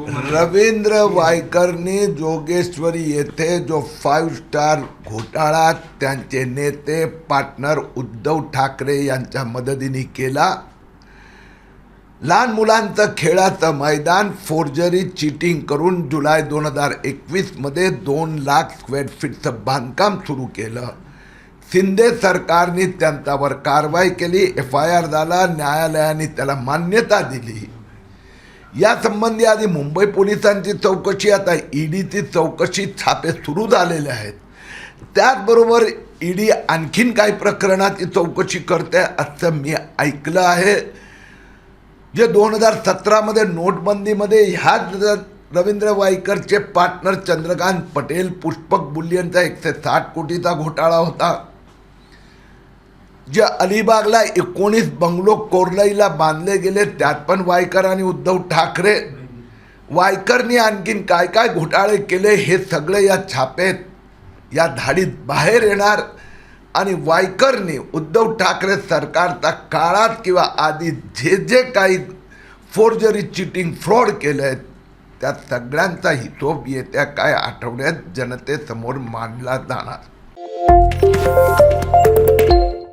रवींद्र वायकरनी जोगेश्वरी येथे जो 5 स्टार घोटाळा त्यांचे नेते पार्टनर उद्धव ठाकरे यांच्या मदतीने केला। लहान मुलांचं खेळाचं मैदान फोर्जरी चीटिंग करून जुलै 2021 मध्ये 2 लाख स्क्वेअर फीटचं बांधकाम सुरू केलं। शिंदे सरकारने त्यांच्यावर कारवाई केली, FIR झाला, न्यायालयाने त्याला मान्यता दिली। या संबंधी आधी मुंबई पोलिसांची चौकशी, आता ईडीची चौकशी, छापे सुरू झालेले आहेत। त्याचबरोबर ईडी आणखीन काही प्रकरणाची चौकशी करते असं मी ऐकलं आहे। जे 2017 मध्ये नोटबंदीमध्ये ह्याच रवींद्र वायकरचे पार्टनर चंद्रकांत पटेल पुष्पक बुलियनचा 160 कोटीचा घोटाळा होता। जे अलिबागला 19 बंगलो कोरलईला बांधले गेले त्यात पण वायकर आणि उद्धव ठाकरे, वायकरनी आणखीन काय काय घोटाळे केले हे सगळे या छापेत, या धाडीत बाहेर येणार। आणि वायकरनी उद्धव ठाकरे सरकारच्या काळात किंवा आधी जे जे काही फोर्जरी चीटिंग फ्रॉड केले त्या सगळ्यांचा हिशोब येत्या काय आठवड्यात जनतेसमोर मांडला जाणार।